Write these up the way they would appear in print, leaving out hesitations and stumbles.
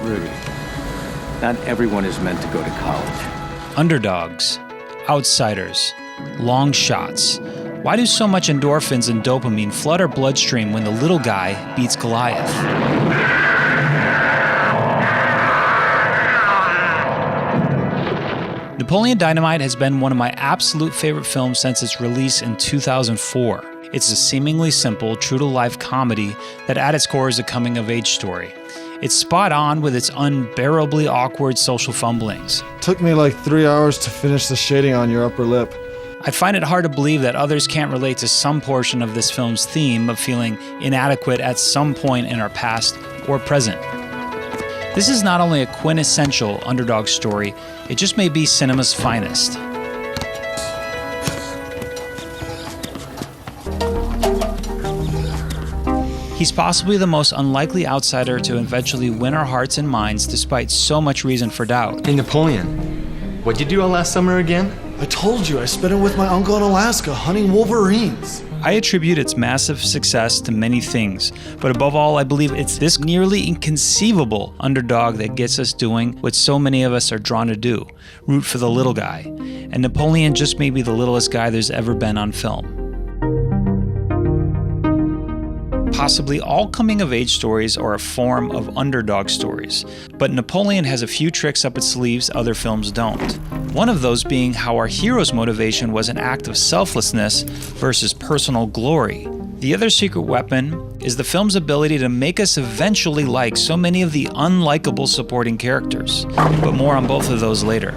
Rudy, not everyone is meant to go to college. Underdogs, outsiders, long shots. Why do so much endorphins and dopamine flood our bloodstream when the little guy beats Goliath? Napoleon Dynamite has been one of my absolute favorite films since its release in 2004. It's a seemingly simple, true-to-life comedy that at its core is a coming-of-age story. It's spot on with its unbearably awkward social fumblings. Took me like 3 hours to finish the shading on your upper lip. I find it hard to believe that others can't relate to some portion of this film's theme of feeling inadequate at some point in our past or present. This is not only a quintessential underdog story, it just may be cinema's finest. He's possibly the most unlikely outsider to eventually win our hearts and minds despite so much reason for doubt. Hey Napoleon, what'd you do all last summer again? I told you, I spent it with my uncle in Alaska hunting wolverines. I attribute its massive success to many things, but above all, I believe it's this nearly inconceivable underdog that gets us doing what so many of us are drawn to do, root for the little guy. And Napoleon just may be the littlest guy there's ever been on film. Possibly all coming-of-age stories are a form of underdog stories, but Napoleon has a few tricks up its sleeves other films don't. One of those being how our hero's motivation was an act of selflessness versus personal glory. The other secret weapon is the film's ability to make us eventually like so many of the unlikable supporting characters, but more on both of those later.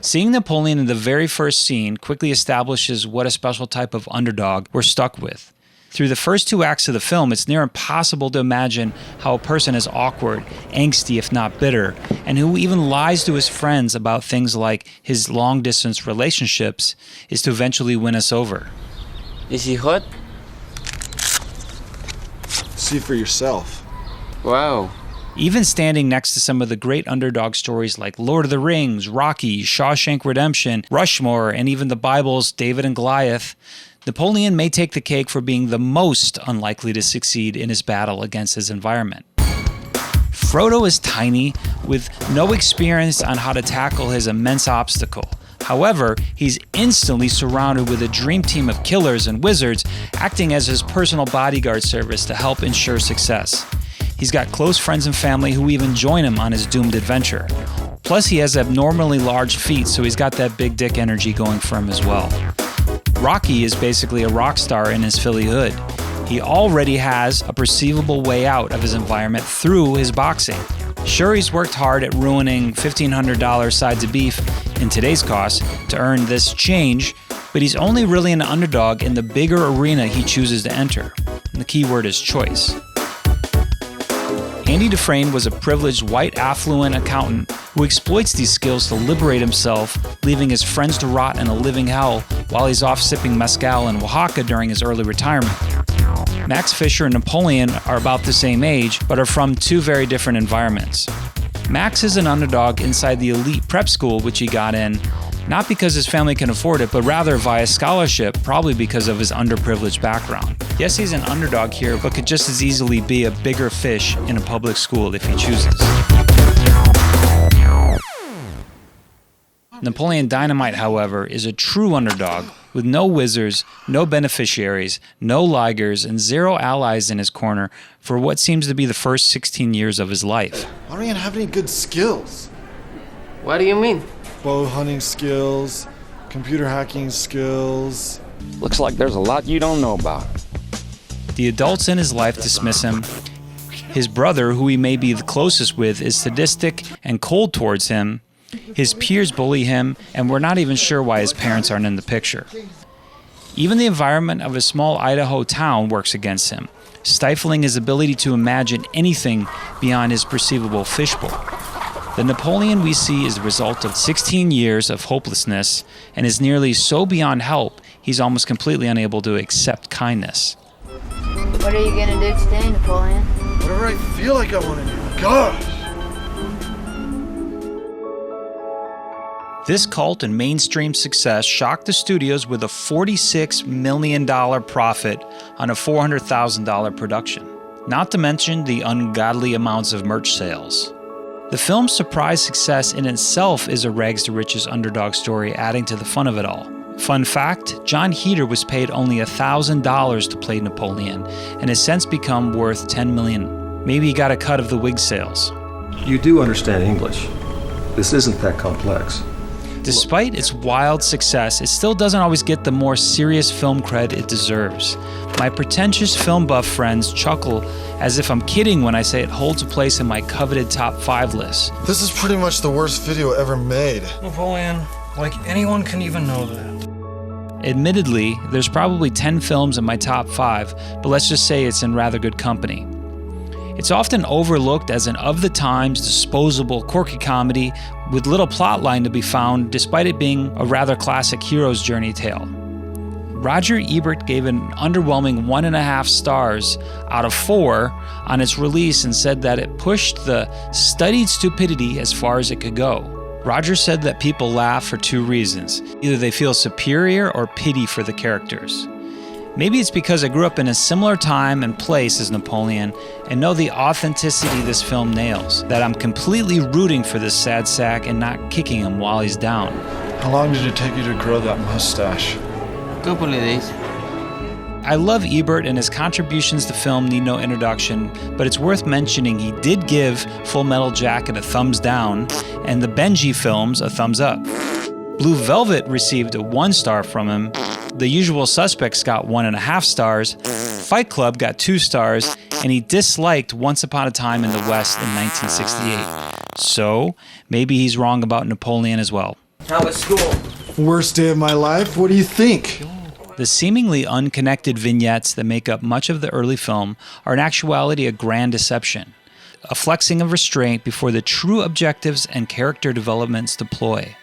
Seeing Napoleon in the very first scene quickly establishes what a special type of underdog we're stuck with. Through the first 2 acts of the film, it's near impossible to imagine how a person as awkward, angsty if not bitter, and who even lies to his friends about things like his long-distance relationships is to eventually win us over. Is he hot? See for yourself. Wow. Even standing next to some of the great underdog stories like Lord of the Rings, Rocky, Shawshank Redemption, Rushmore, and even the Bible's David and Goliath, Napoleon may take the cake for being the most unlikely to succeed in his battle against his environment. Frodo is tiny, with no experience on how to tackle his immense obstacle. However, he's instantly surrounded with a dream team of killers and wizards acting as his personal bodyguard service to help ensure success. He's got close friends and family who even join him on his doomed adventure. Plus, he has abnormally large feet, so he's got that big dick energy going for him as well. Rocky is basically a rock star in his Philly hood. He already has a perceivable way out of his environment through his boxing. Sure, he's worked hard at ruining $1,500 sides of beef in today's cost to earn this change, but he's only really an underdog in the bigger arena he chooses to enter. And the key word is choice. Andy Dufresne was a privileged white affluent accountant who exploits these skills to liberate himself, leaving his friends to rot in a living hell while he's off sipping mezcal in Oaxaca during his early retirement. Max Fisher and Napoleon are about the same age, but are from 2 very different environments. Max is an underdog inside the elite prep school which he got in, not because his family can afford it, but rather via scholarship, probably because of his underprivileged background. Yes, he's an underdog here, but could just as easily be a bigger fish in a public school if he chooses. Napoleon Dynamite, however, is a true underdog with no wizards, no beneficiaries, no ligers, and 0 allies in his corner for what seems to be the first 16 years of his life. I don't even have any good skills. What do you mean? Bow hunting skills, computer hacking skills. Looks like there's a lot you don't know about. The adults in his life dismiss him. His brother, who he may be the closest with, is sadistic and cold towards him. His peers bully him, and we're not even sure why his parents aren't in the picture. Even the environment of a small Idaho town works against him, stifling his ability to imagine anything beyond his perceivable fishbowl. The Napoleon we see is the result of 16 years of hopelessness and is nearly so beyond help, he's almost completely unable to accept kindness. What are you gonna do today, Napoleon? Whatever I feel like I want to do. Gosh! This cult and mainstream success shocked the studios with a $46 million profit on a $400,000 production, not to mention the ungodly amounts of merch sales. The film's surprise success in itself is a rags to riches underdog story, adding to the fun of it all. Fun fact, John Heder was paid only $1,000 to play Napoleon and has since become worth $10 million. Maybe he got a cut of the wig sales. You do understand English. This isn't that complex. Despite its wild success, it still doesn't always get the more serious film cred it deserves. My pretentious film buff friends chuckle as if I'm kidding when I say it holds a place in my coveted top 5 list. This is pretty much the worst video ever made. Napoleon, like anyone can even know that. Admittedly, there's probably 10 films in my top 5, but let's just say it's in rather good company. It's often overlooked as an of-the-times, disposable, quirky comedy with little plotline to be found despite it being a rather classic hero's journey tale. Roger Ebert gave it an underwhelming 1.5 stars out of 4 on its release and said that it pushed the studied stupidity as far as it could go. Roger said that people laugh for 2 reasons. Either they feel superior or pity for the characters. Maybe it's because I grew up in a similar time and place as Napoleon and know the authenticity this film nails, that I'm completely rooting for this sad sack and not kicking him while he's down. How long did it take you to grow that mustache? Couple of days. I love Ebert, and his contributions to film need no introduction, but it's worth mentioning he did give Full Metal Jacket a thumbs down and the Benji films a thumbs up. Blue Velvet received a 1 star from him. The Usual Suspects got 1.5 stars. Fight Club got 2 stars, and he disliked Once Upon a Time in the West in 1968. So maybe he's wrong about Napoleon as well. How was school? Worst day of my life? What do you think? The seemingly unconnected vignettes that make up much of the early film are in actuality a grand deception, a flexing of restraint before the true objectives and character developments deploy.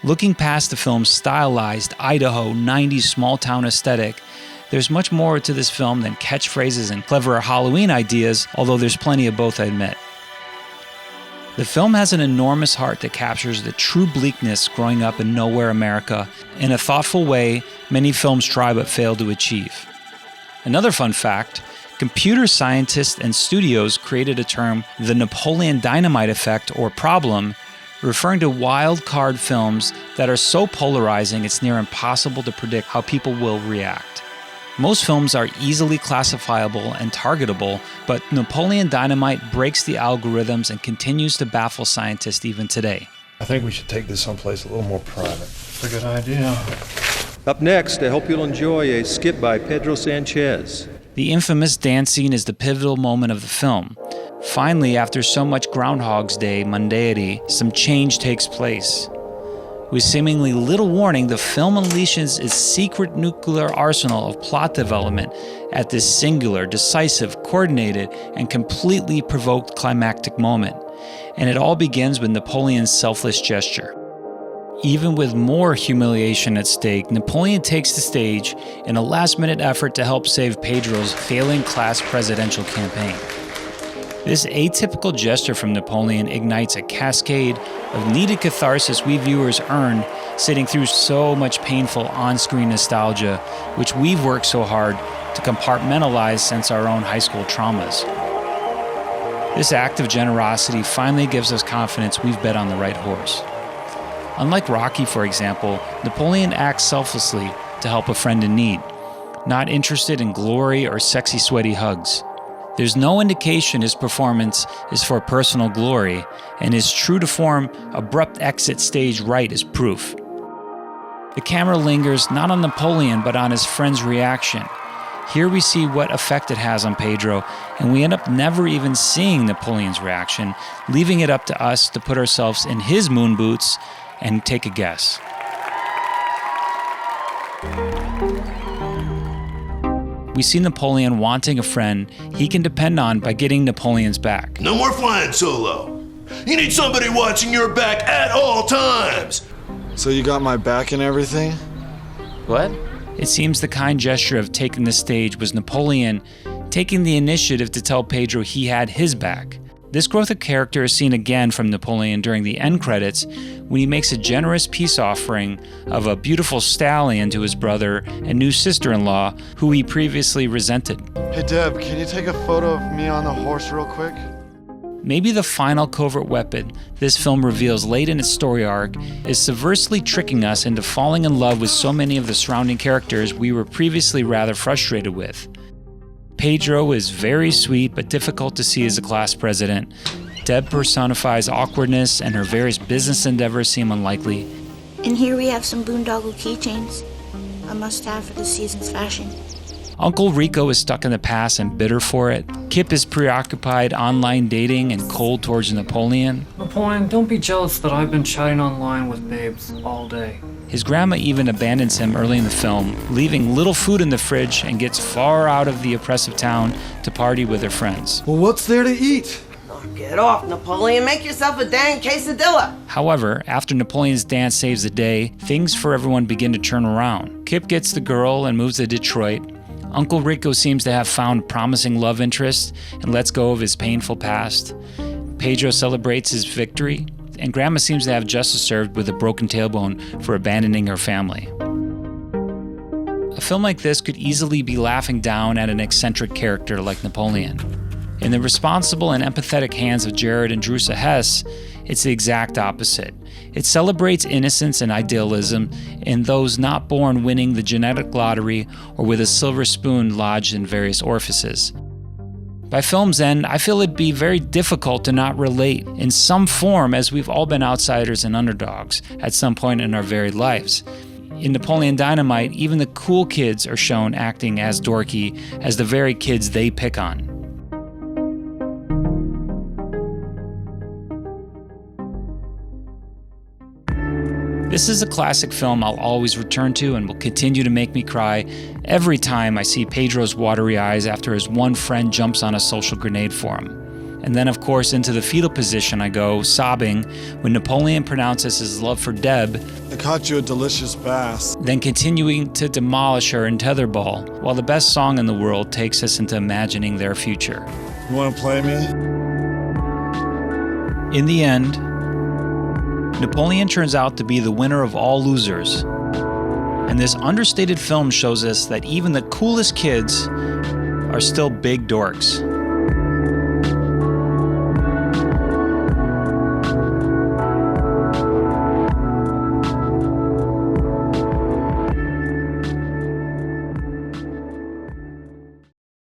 Looking past the film's stylized Idaho 90s small-town aesthetic, there's much more to this film than catchphrases and clever Halloween ideas, although there's plenty of both, I admit. The film has an enormous heart that captures the true bleakness growing up in nowhere America in a thoughtful way many films try but fail to achieve. Another fun fact, computer scientists and studios created a term, the Napoleon Dynamite effect or problem, referring to wild card films that are so polarizing it's near impossible to predict how people will react. Most films are easily classifiable and targetable, but Napoleon Dynamite breaks the algorithms and continues to baffle scientists even today. I think we should take this someplace a little more private. It's a good idea. Up next, I hope you'll enjoy a skit by Pedro Sanchez. The infamous dance scene is the pivotal moment of the film. Finally, after so much Groundhog's Day mundanity, some change takes place. With seemingly little warning, the film unleashes its secret nuclear arsenal of plot development at this singular, decisive, coordinated, and completely provoked climactic moment. And it all begins with Napoleon's selfless gesture. Even with more humiliation at stake, Napoleon takes the stage in a last-minute effort to help save Pedro's failing class presidential campaign. This atypical gesture from Napoleon ignites a cascade of needed catharsis we viewers earn sitting through so much painful on-screen nostalgia, which we've worked so hard to compartmentalize since our own high school traumas. This act of generosity finally gives us confidence we've bet on the right horse. Unlike Rocky, for example, Napoleon acts selflessly to help a friend in need, not interested in glory or sexy, sweaty hugs. There's no indication his performance is for personal glory, and his true-to-form, abrupt exit stage right is proof. The camera lingers not on Napoleon, but on his friend's reaction. Here we see what effect it has on Pedro, and we end up never even seeing Napoleon's reaction, leaving it up to us to put ourselves in his moon boots and take a guess. We see Napoleon wanting a friend he can depend on by getting Napoleon's back. No more flying solo. You need somebody watching your back at all times. So you got my back and everything? What? It seems the kind gesture of taking the stage was Napoleon taking the initiative to tell Pedro he had his back. This growth of character is seen again from Napoleon during the end credits when he makes a generous peace offering of a beautiful stallion to his brother and new sister-in-law who he previously resented. Hey, Deb, can you take a photo of me on the horse real quick? Maybe the final covert weapon this film reveals late in its story arc is subversively tricking us into falling in love with so many of the surrounding characters we were previously rather frustrated with. Pedro is very sweet but difficult to see as a class president. Deb personifies awkwardness and her various business endeavors seem unlikely. And here we have some boondoggle keychains, a must-have for this season's fashion. Uncle Rico is stuck in the past and bitter for it. Kip is preoccupied online dating and cold towards Napoleon. Napoleon, don't be jealous that I've been chatting online with babes all day. His grandma even abandons him early in the film, leaving little food in the fridge and gets far out of the oppressive town to party with her friends. Well, what's there to eat? Get off, Napoleon. Make yourself a dang quesadilla. However, after Napoleon's dance saves the day, things for everyone begin to turn around. Kip gets the girl and moves to Detroit. Uncle Rico seems to have found a promising love interest and lets go of his painful past. Pedro celebrates his victory, and Grandma seems to have justice served with a broken tailbone for abandoning her family. A film like this could easily be laughing down at an eccentric character like Napoleon. In the responsible and empathetic hands of Jared and Drusa Hess, it's the exact opposite. It celebrates innocence and idealism in those not born winning the genetic lottery or with a silver spoon lodged in various orifices. By film's end, I feel it'd be very difficult to not relate in some form, as we've all been outsiders and underdogs at some point in our varied lives. In Napoleon Dynamite, even the cool kids are shown acting as dorky as the very kids they pick on. This is a classic film I'll always return to and will continue to make me cry every time I see Pedro's watery eyes after his one friend jumps on a social grenade for him. And then, of course, into the fetal position I go, sobbing, when Napoleon pronounces his love for Deb. I caught you a delicious bass. Then Continuing to demolish her in tetherball, while the best song in the world takes us into imagining their future. You want to play me? In the end, Napoleon turns out to be the winner of all losers. And this understated film shows us that even the coolest kids are still big dorks.